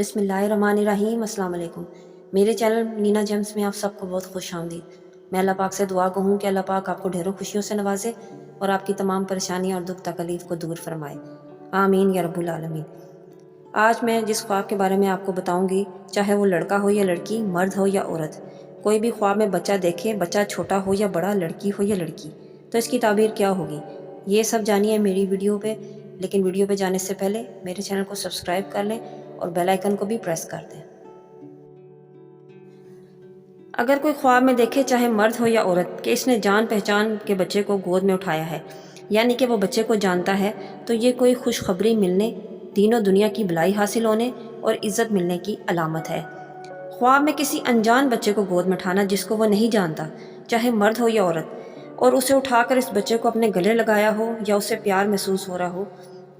बिस्मिल्लाहिर्रहमानिर्रहीम। अस्सलाम वालेकुम। मेरे चैनल नीना जेम्स में आप सबको बहुत खुश आमदीद। मैं अल्लाह पाक से दुआ कहूँ कि अल्लाह पाक आपको ढेरों खुशियों से नवाजे और आपकी तमाम परेशानियाँ और दुख तकलीफ़ को दूर फरमाए। आमीन या रब्बुल आलमीन। आज मैं जिस ख्वाब के बारे में आपको बताऊँगी, चाहे वो लड़का हो या लड़की, मर्द हो या औरत, कोई भी ख्वाब में बच्चा देखे, बच्चा छोटा हो या बड़ा, लड़की हो या लड़की, तो इसकी ताबीर क्या होगी, ये सब जानिए मेरी वीडियो पे। लेकिन वीडियो पे जाने से पहले मेरे चैनल को सब्सक्राइब कर लें और बेल आइकन को भी प्रेस कर दें। अगर कोई ख्वाब में देखे, चाहे मर्द हो या औरत, कि इसने जान पहचान के बच्चे को गोद में उठाया है, यानी कि वो बच्चे को जानता है, तो ये कोई खुशखबरी मिलने, दीनों दुनिया की भलाई हासिल होने और इज़्ज़त मिलने की अलामत है। ख्वाब में किसी अनजान बच्चे को गोद में उठाना जिसको वो नहीं जानता, चाहे मर्द हो या औरत, और उसे उठाकर इस बच्चे को अपने गले लगाया हो या उसे प्यार महसूस हो रहा हो,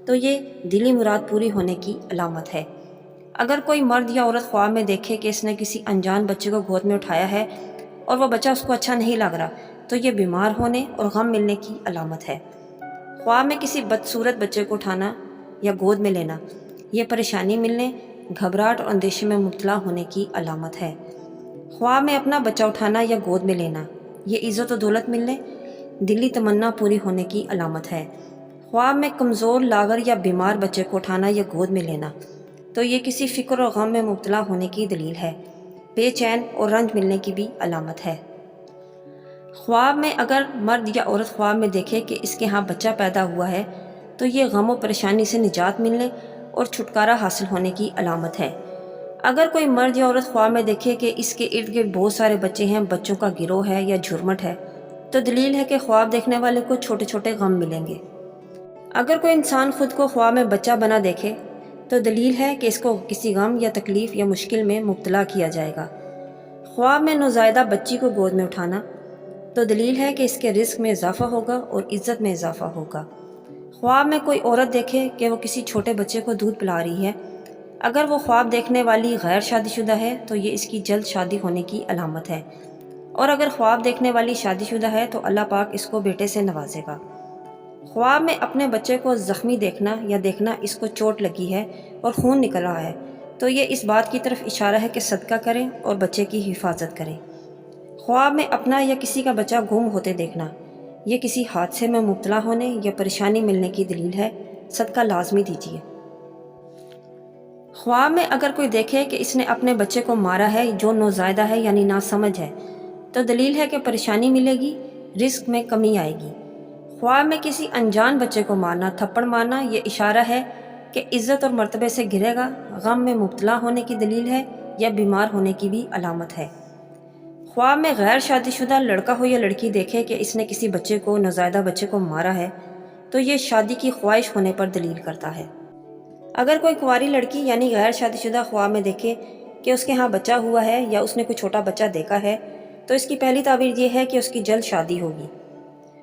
तो ये दिली मुराद पूरी होने की अलामत है। अगर कोई मर्द या औरत ख्वाब में देखे कि इसने किसी अनजान बच्चे को गोद में उठाया है और वह बच्चा उसको अच्छा नहीं लग रहा, तो ये बीमार होने और गम मिलने की अलामत है। ख्वाब में किसी बदसूरत बच्चे को उठाना या गोद में लेना, ये परेशानी मिलने, घबराहट और अंदेशे में मुब्तला होने की अलामत है। ख्वाब में अपना बच्चा उठाना या गोद में लेना, ये इज़्ज़त और दौलत मिलने, दिली तमन्ना पूरी होने की अलामत है। ख्वाब में कमज़ोर, लागर या बीमार बच्चे को उठाना या गोद में लेना, तो ये किसी फ़िक्र और गम में मुब्तला होने की दलील है। बेचैन और रंज मिलने की भी अलामत है। ख्वाब में अगर मर्द या औरत ख्वाब में देखे कि इसके यहाँ बच्चा पैदा हुआ है, तो ये गम और परेशानी से निजात मिलने और छुटकारा हासिल होने की अलामत है। अगर कोई मर्द या औरत ख्वाब में देखे कि इसके इर्द गिर्द बहुत सारे बच्चे हैं, बच्चों का गिरोह है या झुरमट है, तो दलील है कि ख्वाब देखने वाले को छोटे छोटे गम मिलेंगे। अगर कोई इंसान खुद को ख्वाब में बच्चा बना देखे, तो दलील है कि इसको किसी गम या तकलीफ़ या मुश्किल में मुब्तला किया जाएगा। ख्वाब में नौज़ायदा बच्ची को गोद में उठाना, तो दलील है कि इसके रिस्क में इजाफ़ा होगा और इज़्ज़त में इजाफ़ा होगा। ख्वाब में कोई औरत देखे कि वो किसी छोटे बच्चे को दूध पिला रही है, अगर वो ख्वाब देखने वाली गैर शादीशुदा है, तो ये इसकी जल्द शादी होने की अलामत है, और अगर ख्वाब देखने वाली शादीशुदा है तो अल्लाह पाक इसको बेटे से नवाजेगा। ख्वाब में अपने बच्चे को ज़ख्मी देखना या देखना इसको चोट लगी है और खून निकल रहा है, तो ये इस बात की तरफ इशारा है कि सदका करें और बच्चे की हिफाजत करें। ख्वाब में अपना या किसी का बच्चा गुम होते देखना, ये किसी हादसे में मुब्तला होने या परेशानी मिलने की दलील है, सदका लाजमी दीजिए। ख्वाब में अगर कोई देखे कि इसने अपने बच्चे को मारा है जो नौज़ायदा है यानी नासमझ है, तो दलील है कि परेशानी मिलेगी, रिस्क में कमी आएगी। ख्वाब में किसी अनजान बच्चे को मारना, थप्पड़ मारना, ये इशारा है कि इज़्ज़त और मर्तबे से गिरेगा, गम में मुब्तला होने की दलील है या बीमार होने की भी अलामत है। ख्वाब में गैर शादीशुदा लड़का हो या लड़की देखे कि इसने किसी बच्चे को, नौज़ायदा बच्चे को मारा है, तो ये शादी की ख्वाहिश होने पर दलील करता है। अगर कोई कुंवारी लड़की यानी गैर शादीशुदा ख्वाब में देखे कि उसके यहाँ बच्चा हुआ है या उसने कोई छोटा बच्चा देखा है, तो इसकी पहली ताबीर ये है कि उसकी जल्द शादी होगी,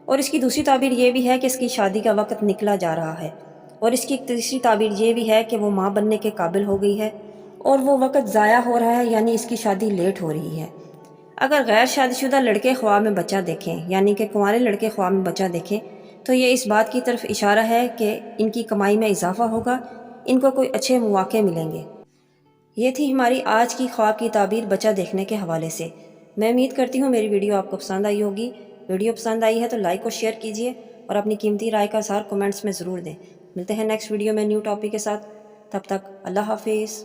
और इसकी दूसरी ताबीर ये भी है कि इसकी शादी का वक्त निकला जा रहा है, और इसकी तीसरी ताबीर ये भी है कि वो माँ बनने के काबिल हो गई है और वो वक्त ज़ाया हो रहा है, यानी इसकी शादी लेट हो रही है। अगर गैर शादीशुदा लड़के ख्वाब में बच्चा देखें, यानी कि कुंवारे लड़के ख्वाब में बच्चा देखें, तो ये इस बात की तरफ इशारा है कि इनकी कमाई में इजाफा होगा, इनको कोई अच्छे मौके मिलेंगे। ये थी हमारी आज की ख्वाब की ताबीर बच्चा देखने के हवाले से। मैं उम्मीद करती हूँ मेरी वीडियो आपको पसंद आई होगी। वीडियो पसंद आई है तो लाइक और शेयर कीजिए और अपनी कीमती राय का इज़हार कमेंट्स में ज़रूर दें। मिलते हैं नेक्स्ट वीडियो में न्यू टॉपिक के साथ। तब तक अल्लाह हाफिज़।